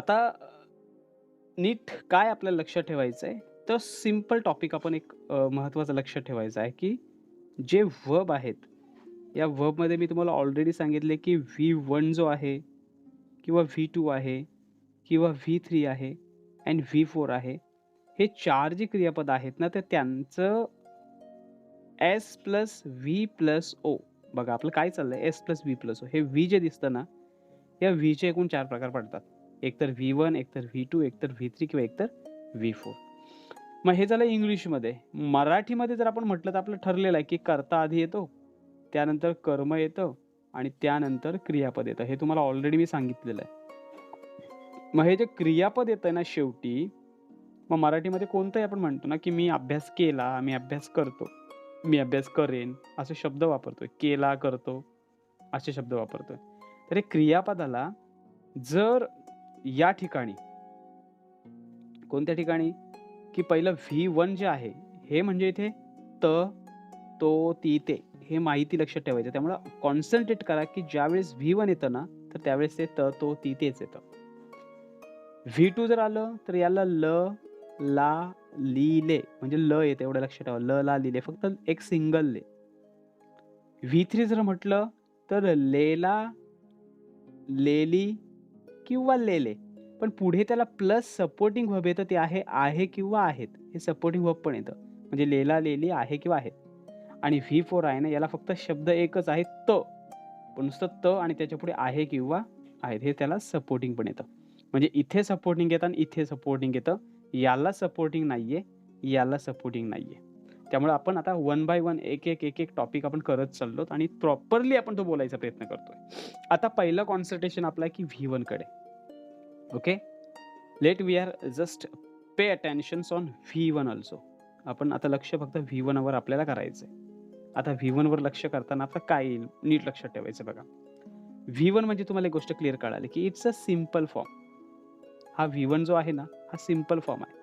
आता नीट काय आपल्याला लक्षात ठेवायचं आहे, तर सिंपल टॉपिक आपण एक महत्त्वाचं लक्षात ठेवायचं आहे, की जे व्हर्ब आहेत, या व्हर्बमध्ये मी तुम्हाला ऑलरेडी सांगितले, की V1 जो आहे किंवा V2 आहे किंवा V3 आहे अँड V4 आहे. हे 4 जे क्रियापद आहेत ना, तर त्यांचं S plus V plus O. बघा आपलं काय चाललंय S plus V plus O. हे व्ही जे दिसतं ना, या व्हीचे एकूण 4 प्रकार पडतात. एकतर V1, एकतर V2, एकतर V3 किंवा एकतर V4. मग हे झालं इंग्लिशमध्ये. मराठीमध्ये जर आपण म्हटलं तर आपलं ठरलेलं आहे, की कर्ता आधी येतो, त्यानंतर कर्म येतं आणि त्यानंतर क्रियापद येतं. हे तुम्हाला ऑलरेडी मी सांगितलेलं आहे. मग हे जे क्रियापद येतं ना शेवटी, मग मराठीमध्ये कोणतंही आपण म्हणतो ना, की मी अभ्यास केला, मी अभ्यास करतो, मी अभ्यास करेन, असे शब्द वापरतोय. केला, करतो असे शब्द वापरतोय. तर हे क्रियापदाला जर या ठिकाणी, कोणत्या ठिकाणी, की पहिलं V1 जे आहे, हे म्हणजे इथे त, तो, ती, ते हे माहिती लक्षात ठेवायचं. त्यामुळं कॉन्सन्ट्रेट करा, की ज्यावेळेस V1 येतं ना, तर त्यावेळेस ते त, तो, ती, तेच येतं. V2 जर आलं, तर याला ल, ला, ली, ले म्हणजे ल येतं एवढं लक्षात ठेवा. ल, ला, ली, ले फक्त एक सिंगल ले. V3 जर म्हटलं, तर लेला, लेली किंवा लेले. पण पुढे त्याला प्लस सपोर्टिंग व्हर्ब येतं ते आहे किंवा आहेत. हे सपोर्टिंग व्हर्ब पण येतं. म्हणजे लेला, लेली आहे किंवा आहेत. आणि V4 आहे ना, याला फक्त शब्द एकच आहे त. पण नुसतं त आणि त्याच्यापुढे आहे किंवा आहेत. हे त्याला सपोर्टिंग पण येतं. म्हणजे इथे सपोर्टिंग येतं आणि इथे सपोर्टिंग येतं. याला सपोर्टिंग नाहीये, याला सपोर्टिंग नाहीये. त्यामुळे आपण आता वन बाय वन एक टॉपिक आपण करत चाललोत आणि प्रॉपरली आपण तो बोलायचा प्रयत्न करतोय. आता पहिलं कॉन्सन्ट्रेशन आपलं आहे, की V1 कडे. Okay. Let we are just pay attentions on V1 also. आपण आता लक्ष फक्त V1 वर आपल्याला करायचंय. आता V1 वर लक्ष करताना आता काय येईल नीट लक्षात ठेवायचं बघा. V1 म्हणजे तुम्हाला एक गोष्ट क्लिअर कळाली, की इट्स अ सिंपल फॉर्म. हा V1 जो आहे ना, हा सिंपल फॉर्म आहे.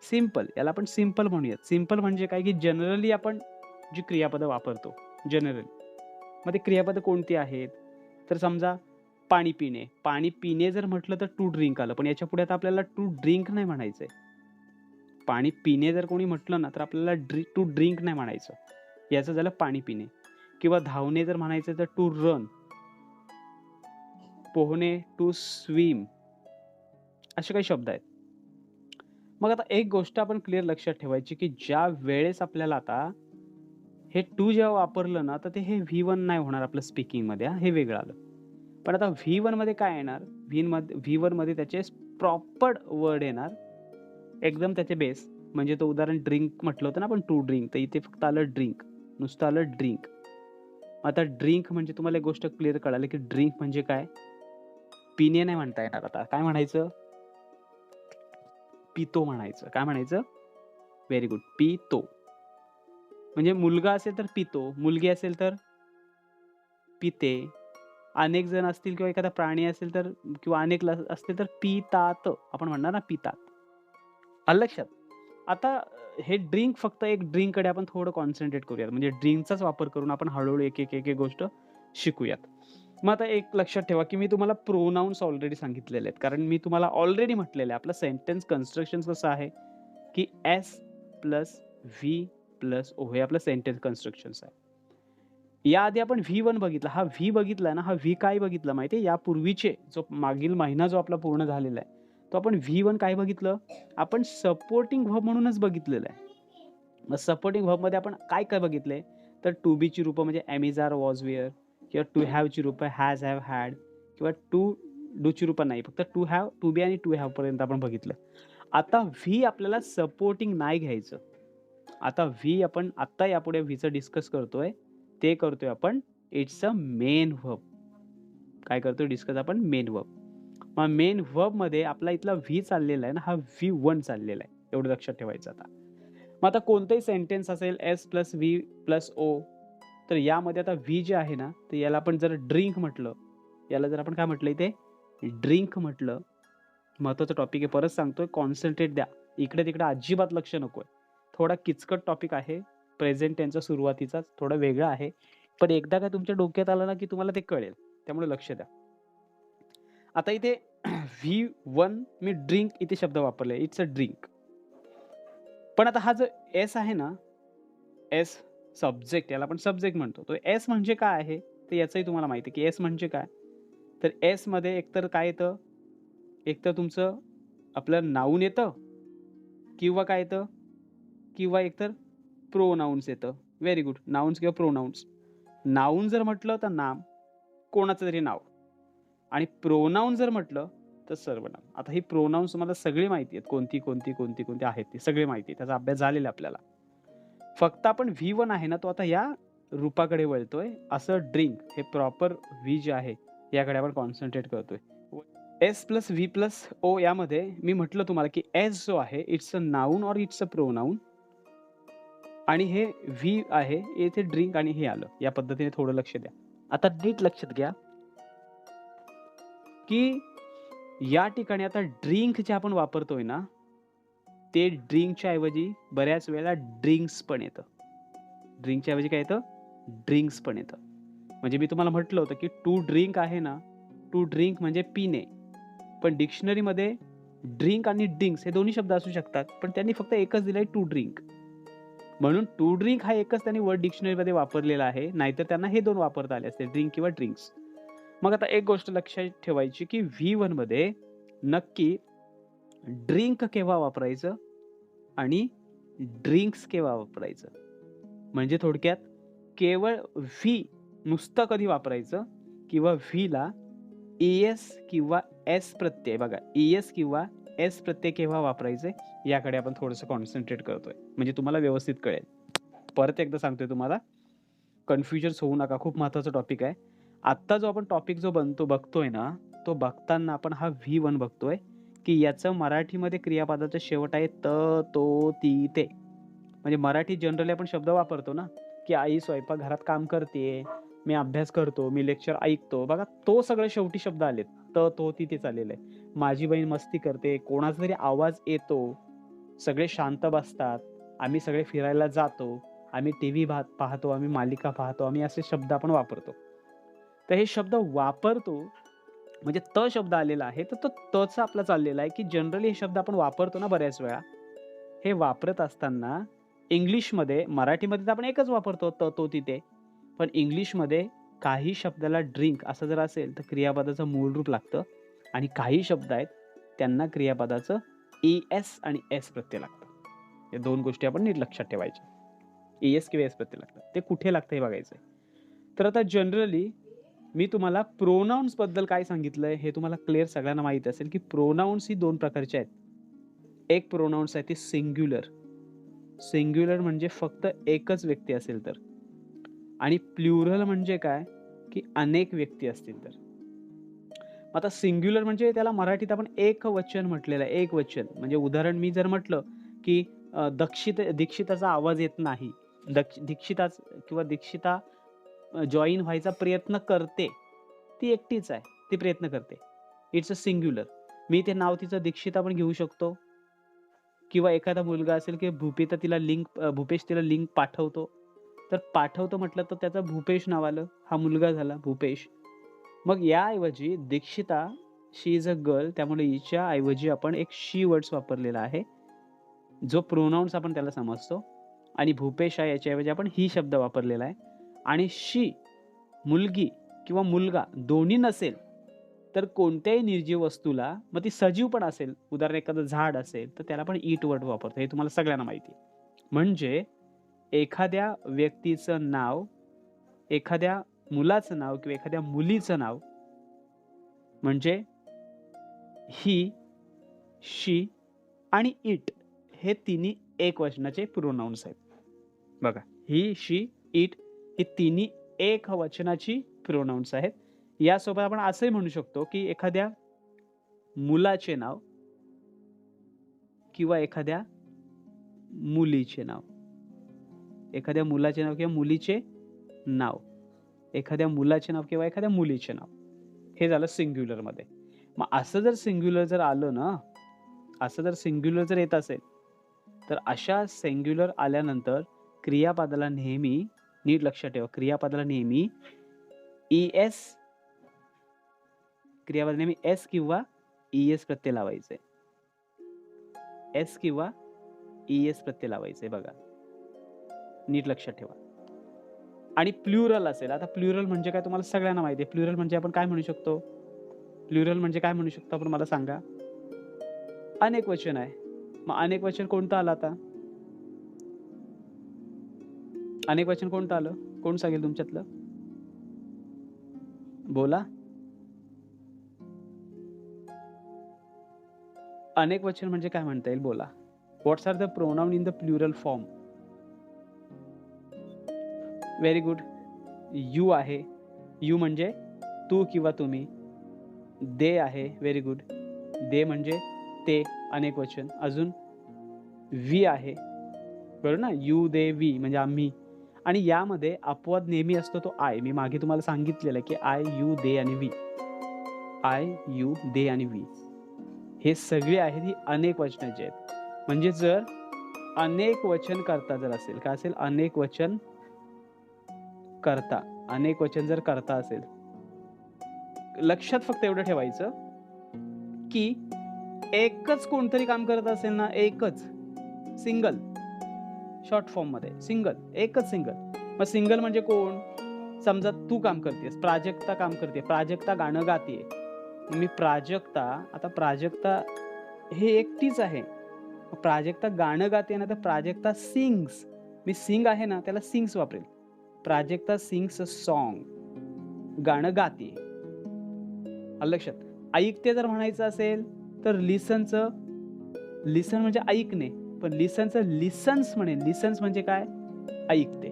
सिंपल याला आपण सिंपल म्हणूयात. सिंपल म्हणजे काय, की जनरली आपण जी क्रियापदं वापरतो जनरली. मग ते क्रियापदं कोणती आहेत? तर समजा पाणी पिणे. पाणी पिणे जर म्हटलं तर टू ड्रिंक आलं. पण याच्यापुढे आता आपल्याला टू ड्रिंक नाही म्हणायचंय. पाणी पिणे जर कोणी म्हटलं ना, तर आपल्याला टू ड्रिंक नाही म्हणायचं. याचं झालं पाणी पिणे. किंवा धावणे जर म्हणायचं तर टू रन. पोहणे टू स्विम. असे काही शब्द आहेत. मग आता एक गोष्ट आपण क्लिअर लक्षात ठेवायची, की ज्या वेळेस आपल्याला आता हे टू जेव्हा वापरलं ना, तर ते हे V1 नाही होणार आपलं स्पीकिंगमध्ये हे वेगळं आलं. पण आता V1 मध्ये काय येणार? V1 मध्ये त्याचे प्रॉपर वर्ड येणार. एकदम त्याचे बेस. म्हणजे तो उदाहरण ड्रिंक म्हटलं होतं ना आपण टू ड्रिंक, तर इथे फक्त आलं ड्रिंक. नुसतं आलं ड्रिंक. आता ड्रिंक म्हणजे तुम्हाला एक गोष्ट क्लिअर कळाली, की ड्रिंक म्हणजे काय? पिणे नाही म्हणता येणार आता. काय म्हणायचं? पितो म्हणायचं. काय म्हणायचं? Very good. पितो. म्हणजे मुलगा असेल तर पितो, मुलगी असेल तर पिते. अनेक जण असतील किंवा एखादा प्राणी असेल तर किंवा अनेक असतील तर पितात. आपण म्हणणार ना पितात. आलं लक्षात? आता हे ड्रिंक फक्त एक ड्रिंककडे आपण थोडं कॉन्सन्ट्रेट करूयात. म्हणजे ड्रिंकचाच वापर करून आपण हळू-हळू एक गोष्ट शिकूयात. मग आता एक लक्षात ठेवा, की मी तुम्हाला प्रोनाउन्स ऑलरेडी सांगितलेले आहेत. कारण मी तुम्हाला ऑलरेडी म्हटलेलं आहे, आपलं सेंटन्स कन्स्ट्रक्शन कसं आहे, की S plus V plus O हे आपलं सेंटन्स कन्स्ट्रक्शन्स आहे. याआधी आपण V1 बघितला. हा व्ही बघितला ना, हा व्ही काय बघितला माहिती आहे? यापूर्वीचे जो मागील महिना जो आपला पूर्ण झालेला आहे, तो आपण V1 काय बघितलं? आपण सपोर्टिंग व्हर्ब म्हणूनच बघितलेलं आहे. मग सपोर्टिंग व्हर्बमध्ये आपण काय-काय बघितलंय? तर टू बीची रूपं म्हणजे am, is, are, was, were किंवा टू हॅवची रूपं हॅज, हॅव, हॅड किंवा टू डूची रूपं नाही. फक्त टू हॅव, टू बी आणि टू हॅव पर्यंत आपण बघितलं. आता व्ही आपल्याला सपोर्टिंग नाही घ्यायचं. आता व्ही आपण आत्ता यापुढे व्हीचं डिस्कस करतोय. ते करतोय आपण इट्स अ मेन व्हर्ब. काय करतोय डिस्कस आपण मेन व्हर्ब. मग मेन व्हर्बमध्ये आपला इथला व्ही चाललेला आहे ना, हा V1 चाललेला आहे. एवढं लक्षात ठेवायचं आता. मग आता कोणतंही सेंटेन्स असेल S plus V plus O, तर यामध्ये आता व्ही जे आहे ना, तर याला आपण जर ड्रिंक म्हटलं, याला जर आपण काय म्हटलं इथे ड्रिंक म्हटलं. महत्त्वाचा टॉपिक आहे परत सांगतोय कॉन्सन्ट्रेट द्या. इकडे-तिकडे अजिबात लक्ष नकोय. थोडा किचकट टॉपिक आहे. प्रेझेंट टेन्सचा सुरुवातीचाच थोडा वेगळा आहे. पण एकदा का तुमच्या डोक्यात आलं ना, की तुम्हाला ते कळेल. त्यामुळे लक्ष द्या. आता इथे V1 मी ड्रिंक इथे शब्द वापरले. It's a drink. पण आता हा जो एस आहे ना, एस सब्जेक्ट, याला आपण सब्जेक्ट म्हणतो. तो एस म्हणजे काय आहे? तर याचंही तुम्हाला माहिती आहे, की एस म्हणजे काय? तर एसमध्ये एकतर काय येतं? एकतर तुमचं आपलं नाऊन येतं किंवा काय येतं? किंवा एकतर प्रोनाउन्स येतं. Very good. नाउन्स किंवा प्रोनाउन्स. नाउन जर म्हटलं तर नाम, कोणाचं तरी नाव. आणि प्रोनाउन जर म्हटलं तर सर्वनाम. आता ही प्रोनाउन्स तुम्हाला सगळी माहिती आहेत. कोणती आहेत ती सगळी माहिती आहे. त्याचा अभ्यास झालेला आहे आपल्याला. फक्त आपण V1 आहे ना, तो आता या रूपाकडे वळतोय. असं ड्रिंक हे प्रॉपर व्ही जे आहे, याकडे आपण कॉन्सन्ट्रेट करतोय. S plus V plus O यामध्ये मी म्हटलं तुम्हाला, की एस जो आहे it's a noun or it's a pronoun आणि हे व्ही आहे, येथे ड्रिंक आणि हे आलं. या पद्धतीने थोडं लक्ष द्या. आता नीट लक्षात घ्या, की या ठिकाणी आता ड्रिंक जे आपण वापरतोय ना, ते ड्रिंकच्या ऐवजी बऱ्याच वेळेला ड्रिंक्स पण येतं. ड्रिंकच्या ऐवजी काय येतं? ड्रिंक्स पण येतं. म्हणजे मी तुम्हाला म्हटलं होतं, की टू ड्रिंक आहे ना, टू ड्रिंक म्हणजे पिणे. पण डिक्शनरीमध्ये ड्रिंक आणि ड्रिंक्स हे दोन्ही शब्द असू शकतात. पण त्यांनी फक्त एकच दिलंय टू ड्रिंक. म्हणून टू ड्रिंक हा एकच त्यांनी वर्ड डिक्शनरीमध्ये वापरलेला आहे. नाहीतर त्यांना हे 2 वापरता आले असते, ड्रिंक किंवा ड्रिंक्स. मग आता एक गोष्ट लक्षात ठेवायची, की V1 मध्ये नक्की ड्रिंक केव्हा वापरायचं आणि ड्रिंक्स केव्हा वापरायचं? म्हणजे थोडक्यात केवळ व्ही नुसतं कधी वापरायचं किंवा व्हीला ES किंवा एस प्रत्यय बघा, ES किंवा एस प्रत्यय केव्हा वापरायचे याकडे आपण थोडंसं कॉन्सन्ट्रेट करतोय. म्हणजे तुम्हाला व्यवस्थित कळेल. परत एकदा सांगतोय तुम्हाला, कन्फ्युजन होऊ नका. खूप महत्त्वाचा टॉपिक आहे. आत्ता जो आपण टॉपिक जो बघतोय ना, तो बघताना आपण हा V1 बघतोय, की याचं मराठीमध्ये क्रियापदाचा शेवट आहे त, तो, ती, ते. म्हणजे मराठीत जनरली आपण शब्द वापरतो ना, की आई स्वयंपाकघरात काम करतेय, मी अभ्यास करतो, मी लेक्चर ऐकतो. बघा तो सगळे शेवटी शब्द आलेत. त, तो, ती, ते चाललेलं आहे. माझी बहीण मस्ती करते, कोणाचा तरी आवाज येतो, सगळे शांत बसतात, आम्ही सगळे फिरायला जातो, आम्ही टीव्ही पाहतो, आम्ही मालिका पाहतो, आम्ही असे शब्द आपण वापरतो. तर हे शब्द वापरतो म्हणजे त शब्द आलेला आहे, तर तो तचा आपला चाललेला आहे, की जनरली हे शब्द आपण वापरतो ना बऱ्याच वेळा. हे वापरत असताना इंग्लिशमध्ये, मराठीमध्ये तर आपण एकच वापरतो त, तो, तिथे. पण इंग्लिशमध्ये काही शब्दाला ड्रिंक असं जर असेल, तर क्रियापदाचं मूळ रूप लागतं आणि काही शब्द आहेत त्यांना क्रियापदाचं ES आणि एस प्रत्यय लागतं. या 2 गोष्टी आपण नीट लक्षात ठेवायच्या. ES किंवा एस प्रत्यय लागतं. ते कुठे लागतं हे बघायचंय. तर आता जनरली मी तुम्हाला प्रोनाउन्स बद्दल काय सांगितलंय हे तुम्हाला क्लिअर सगळ्यांना माहीत असेल, की प्रोनाउन्स ही 2 प्रकारचे आहेत. एक प्रोनाउन्स आहे ते सिंग्युलर. सिंग्युलर म्हणजे फक्त एकच व्यक्ती असेल तर. आणि प्लुरल म्हणजे काय, की अनेक व्यक्ती असतील तर. आता सिंग्युलर म्हणजे त्याला मराठीत आपण एकवचन म्हटलेलं आहे. एकवचन म्हणजे उदाहरण मी जर म्हटलं, की दीक्षिताचा आवाज येत नाही. दीक्षिता जॉइन व्हायचा प्रयत्न करते. ती एकटीच आहे. ती प्रयत्न करते. It's a singular. मी ते नाव तिचं दीक्षिता पण घेऊ शकतो किंवा एखादा मुलगा असेल, की भूपेश तिला लिंक पाठवतो. तर पाठवतो म्हटलं तर त्याचं भूपेश नाव आलं. हा मुलगा झाला भूपेश. मग याऐवजी दीक्षिता शी इज अ गर्ल, त्यामुळे हिच्या ऐवजी आपण एक शी वर्ड्स वापरलेला आहे. जो प्रोनाउन्स आपण त्याला समजतो आणि भूपेश आहे याच्याऐवजी आपण ही शब्द वापरलेला आहे. आणि शी मुलगी किंवा मुलगा दोन्ही नसेल तर कोणत्याही निर्जीव वस्तूला, मग ती सजीव पण असेल, उदाहरण एखादं झाड असेल, तर त्याला आपण इट वर्ड वापरतो. हे तुम्हाला सगळ्यांना माहिती आहे. म्हणजे एखाद्या व्यक्तीचं नाव, एखाद्या मुलाचं नाव किंवा एखाद्या मुलीचं नाव म्हणजे ही, शी आणि इट हे तिन्ही एकवचनाचे प्रोनाउन्स आहेत. बघा, ही, शी, इट ही तिन्ही एकवचनाची प्रोनाउन्स आहेत. यासोबत आपण असंही म्हणू शकतो, की एखाद्या मुलाचे नाव किंवा एखाद्या मुलीचे नाव. एखाद्या मुलाचे नाव किंवा मुलीचे नाव. एखाद्या मुलाचे नाव किंवा एखाद्या मुलीचे नाव. हे झालं सिंग्युलरमध्ये. मग असं जर सिंग्युलर आलं ना, असं जर सिंग्युलर येत असेल, तर अशा सिंग्युलर आल्यानंतर क्रियापदाला नेहमी नीट लक्षात ठेवा, क्रियापदाला नेहमी एस किंवा ES प्रत्यय लावायचे. एस किंवा ES प्रत्यय लावायचे बघा. नीट लक्षात ठेवा. आणि प्लुरल असेल. आता प्लुरल म्हणजे काय तुम्हाला सगळ्यांना माहिती आहे. प्लुरल म्हणजे आपण काय म्हणू शकतो? प्लुरल म्हणजे काय म्हणू शकतो आपण मला सांगा? अनेक वचन आहे. मग अनेक वचन कोणतं आलं आता? अनेक वचन कोणतं आलं? कोण सांगेल तुमच्यातलं? बोला. अनेक वचन म्हणजे काय म्हणता येईल? बोला. What's are the pronoun in the plural form? Very good. You आहे. यू म्हणजे तू किंवा तुम्ही. दे आहे. Very good. दे म्हणजे ते, अनेक वचन. अजून वी आहे. बरोबर ना? यू, दे, वी म्हणजे आम्ही. आणि यामध्ये अपवाद नेहमी असतो तो आय. मी मागे तुम्हाला सांगितलेलं आहे की आय, यू, दे आणि वी. आय, यू, दे आणि वी हे सगळे आहेत ही अनेक वचनाचे आहेत. म्हणजे जर अनेक वचन करता जर असेल, काय असेल? अनेक वचन करता. अनेक वचन जर करता असेल, लक्षात फक्त एवढं ठेवायचं की एकच कोणतरी काम करत असेल ना, एकच सिंगल, शॉर्ट फॉर्म मध्ये सिंगल, एकच सिंगल. मग सिंगल म्हणजे कोण? समजा तू काम करतेस, प्राजक्ता काम करते, प्राजक्ता गाणं गाते. मी प्राजक्ता, आता प्राजक्ता हे एकटीच आहे. प्राजक्ता गाणं गाते ना, तर प्राजक्ता सिंग्स. मी सिंग आहे ना, त्याला सिंग्स वापरेल. Prajakta sings a song. गाणं गाते. लक्षात. ऐकते जर म्हणायचं असेल तर लिसनचं, लिसन म्हणजे ऐकणे, पण लिसनचं लिसन्स म्हणेल. लिसन्स म्हणजे काय? ऐकते.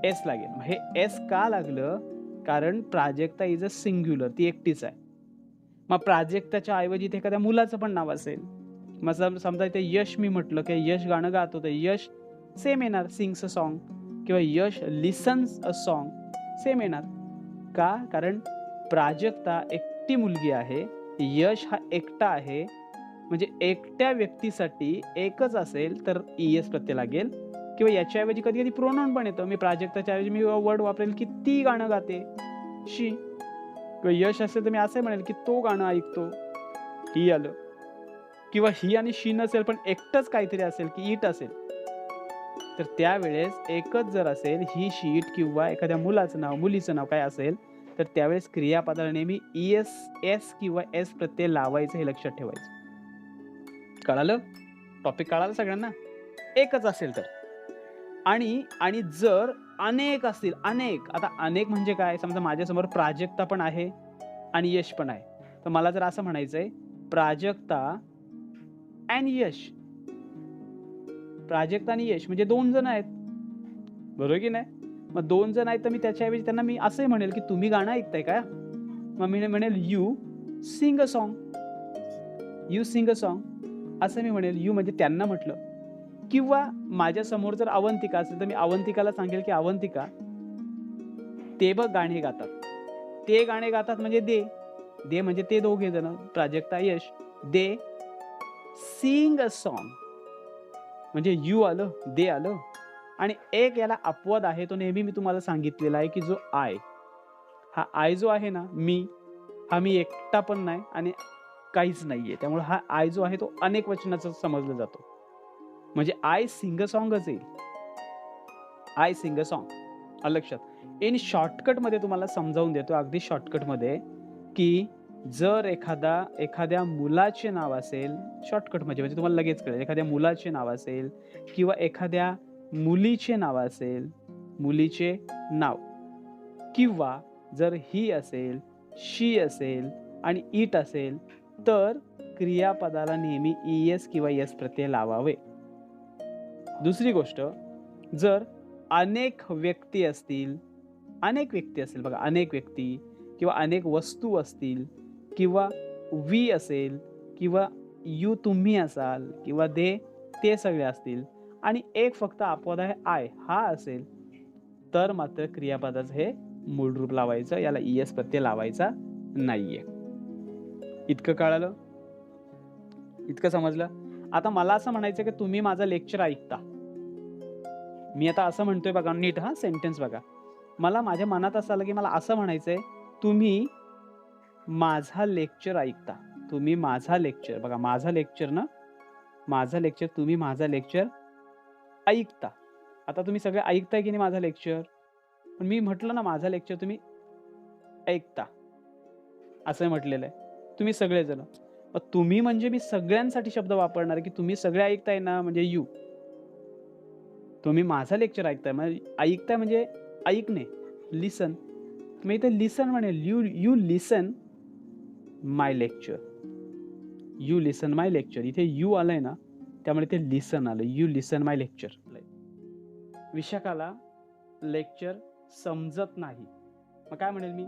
एस लागेल. हे एस का लागलं? कारण प्राजक्ता इज अ सिंग्युलर, ती एकटीच आहे. मग प्राजक्ताच्या ऐवजी इथे एखाद्या मुलाचं पण नाव असेल. मग समजा इथे यश मी म्हटलं की यश गाणं गातो, तर यश सेम येणार, सिंग्स अ सॉन्ग. किंवा यश लिसन्स अ सॉन्ग, सेम येणार. का? कारण प्राजक्ता एकटी मुलगी आहे, यश हा एकटा आहे. म्हणजे एकट्या व्यक्तीसाठी एकच असेल तर ES प्रत्यय लागेल. किंवा याच्याऐवजी कधी कधी प्रोनाउन पण येतं. मी प्राजक्ताच्या ऐवजी मी वर्ड वापरेल की ती गाणं गाते, शी. किंवा यश असेल तर मी असं म्हणेल की तो गाणं ऐकतो, ही आलं. किंवा ही आणि शी नसेल पण एकटंच काहीतरी असेल की इट असेल, तर त्यावेळेस एकच जर असेल, ही, शी, इट किंवा एखाद्या मुलाचं नाव, मुलीचं नाव काय असेल, तर त्यावेळेस क्रियापदाला नेहमी ES, एस किंवा एस प्रत्यय लावायचं, हे लक्षात ठेवायचं. कळालं? टॉपिक कळालं सगळ्यांना? एकच असेल तर. आणि जर अनेक असतील, अनेक, आता अनेक म्हणजे काय? समजा माझ्यासमोर प्राजक्ता पण आहे आणि यश पण आहे. तर मला जर असं म्हणायचंय प्राजक्ता अँड यश. प्राजक्ता आणि यश म्हणजे 2 जण आहेत. बरोबर की नाही? मग 2 जण आहेत तर मी त्याच्याऐवजी त्यांना मी असंही म्हणेल की तुम्ही गाणं ऐकताय का? मग मी म्हणेल you sing a song. You sing a song असं मी म्हणेल. यू म्हणजे त्यांना म्हटलं. किंवा माझ्या समोर जर अवंतिका असेल तर मी अवंतिकाला सांगेल की अवंतिका, ते बघ गाणे गातात. ते गाणे गातात म्हणजे दे. दे म्हणजे ते दोघे जण, प्राजक्ता, यश. दे सिंग अ सॉन्ग. म्हणजे यू आलं, दे आलं. आणि एक याला अपवाद आहे, तो नेहमी मी तुम्हाला सांगितलेला आहे की जो आय, हा आय जो आहे ना, मी एकटा पण नाही आणि काहीच नाहीये. त्यामुळे हा आय जो आहे तो अनेक वचनाचा समजला जातो. म्हणजे आय सिंग अ सॉन्गच येईल. I sing a song. आलं लक्षात? इन शॉर्टकट मध्ये तुम्हाला समजावून देतो, अगदी शॉर्टकट मध्ये, की जर एखाद्या मुलाचे नाव असेल, शॉर्टकट म्हणजे तुम्हाला लगेच कळेल, एखाद्या मुलाचे नाव असेल किंवा एखाद्या मुलीचे नाव असेल, मुलीचे नाव, किंवा जर ही असेल, शी असेल आणि इट असेल, तर क्रियापदाला नेहमी ES किंवा एस प्रत्यय लावावे. दुसरी गोष्ट, जर अनेक व्यक्ती असतील बघा, अनेक व्यक्ती किंवा अनेक वस्तू असतील किंवा वी असेल किंवा यू तुम्ही असाल किंवा दे ते सगळे असतील आणि एक फक्त अपवाद आहे आय, हा असेल, तर मात्र क्रियापदाचं हे मूळ रूप लावायचं, याला ES प्रत्यय लावायचा नाहीये. इतकं कळालं? इतकं समजलं? आता मला असं म्हणायचं की तुम्ही माझं लेक्चर ऐकता. मी आता असं म्हणतोय बघा, नीट हा सेंटेन्स बघा. मला माझ्या मनात असं आलं की मला असं म्हणायचंय, तुम्ही माझा लेक्चर ऐकता. तुम्ही माझा लेक्चर, बघा माझा लेक्चर ना, माझा लेक्चर, तुम्ही माझा लेक्चर ऐकता. आता तुम्ही सगळे ऐकताय की नाही माझा लेक्चर? पण मी म्हटलं ना माझा लेक्चर तुम्ही ऐकता, असं म्हटलेलं आहे. तुम्ही सगळेजण. तुम्ही म्हणजे मी सगळ्यांसाठी शब्द वापरणार आहे, की तुम्ही सगळे ऐकताय ना, म्हणजे यू. तुम्ही माझा लेक्चर ऐकताय, ऐकताय म्हणजे ऐकणे, लिसन. मी इथे लिसन म्हणेल, you listen my lecture. You listen my lecture. इथे यू आलंय ना, त्यामुळे ते लिसन आलं. You listen my lecture. विशाखाला लेक्चर समजत नाही, मग काय म्हणेल मी?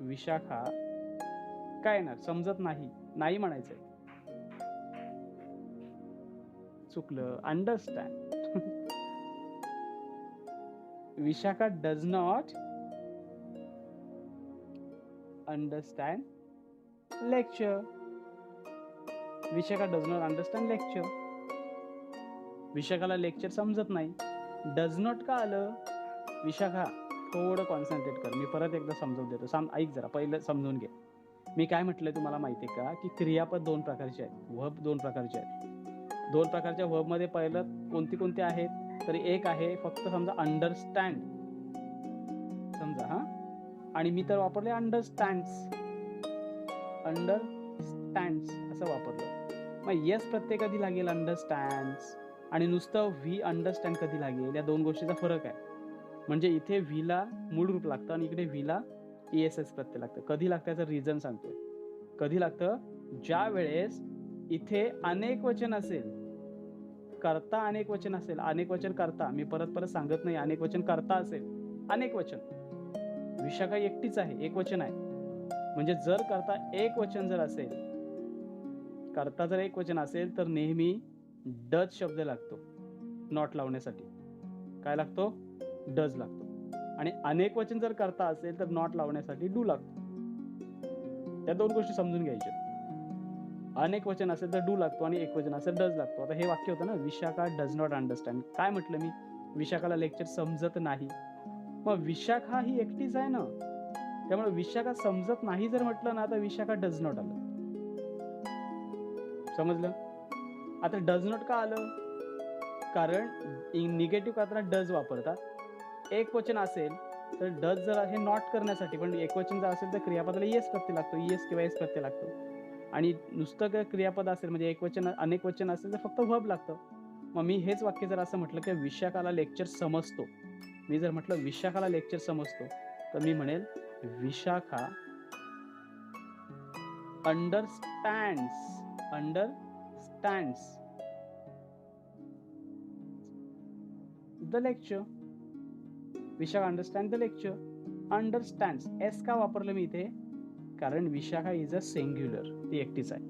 विशाखा काय येणार? समजत नाही, नाही म्हणायचंय. चुकलं. Understand. Vishakha does not understand lecture. Vishakha does not understand lecture. विशाखाला लेक्चर समजत नाही. डज नॉट का आलं? विशाखा थोडं कॉन्सन्ट्रेट कर, मी परत एकदा समजून देतो. ऐक जरा, पहिलं समजून घे. मी काय म्हटलंय तुम्हाला माहिती आहे का, की क्रियापद 2 प्रकारचे आहेत, वर्ब 2 प्रकारचे आहेत. 2 प्रकारच्या वर्ब मध्ये पहिलं कोणते आहेत? तर एक आहे फक्त समजा अंडरस्टँड, समजा हा, आणि मी तर वापरले अंडरस्टँड्स. अंडरस्टँड्स असं वापरलं. मग येस प्रत्यय कधी लागेल? अंडरस्टँड्स. आणि नुसतं व्ही अंडरस्टँड कधी लागेल? या दोन गोष्टीचा फरक आहे. म्हणजे इथे व्हीला मूळ रूप लागतं आणि इकडे व्हीला ESS प्रत्यय लागतं. कधी लागतं याचं रिझन सांगतोय. कधी लागतं? ज्या वेळेस इथे अनेक वचन असेल, कर्ता अनेक वचन असेल. अनेक वचन कर्ता, मी परत सांगत नाही, अनेक वचन कर्ता असेल. अनेक वचन, विशाखा एकटीच आहे, एक वचन आहे. म्हणजे जर कर्ता एक वचन जर असेल, कर्ता जर एक वचन असेल, तर नेहमी डज शब्द लागतो नॉट लावण्यासाठी. काय लागतो? डज लागतो. आणि अनेक वचन जर कर्ता असेल तर नॉट लावण्यासाठी डू लागतो. त्या दोन गोष्टी समजून घ्यायच्या. अनेक वचन असेल तर डू लागतो आणि एक वचन असेल डज लागतो. आता हे वाक्य होतं ना, विशाखा डज नॉट अंडरस्टँड. काय म्हटलं मी? विशाखाला लेक्चर समजत नाही. मग विशाखा ही एकटीच आहे ना, त्यामुळे विशाखा समजत नाही जर म्हटलं ना, तर विशाखा डज नॉट आलं. समजलं? आता डज नॉट का आलं? कारण निगेटिव्ह करताना डज वापरतात. एक वचन असेल तर डज जर हे नॉट करण्यासाठी, पण एक वचन जर असेल तर क्रियापदाला येस प्रत्यय लागतो, येस किंवा येस प्रत्यय लागतो. आणि नुसतं क्रियापद असेल म्हणजे एक वचन अनेक वचन असेल तर फक्त वर्ब लागतं. मग मी हेच वाक्य जर असं म्हटलं की विशाखाला लेक्चर समजतो, मी जर म्हटलं विशाखाला लेक्चर समजतो, तर मी म्हणेल Vishakha understands the lecture. Vishakha understand the lecture. Understands S का वापरलं मी इथे? कारण विशाखा इज अ सिंग्युलर, ती एकटीच आहे.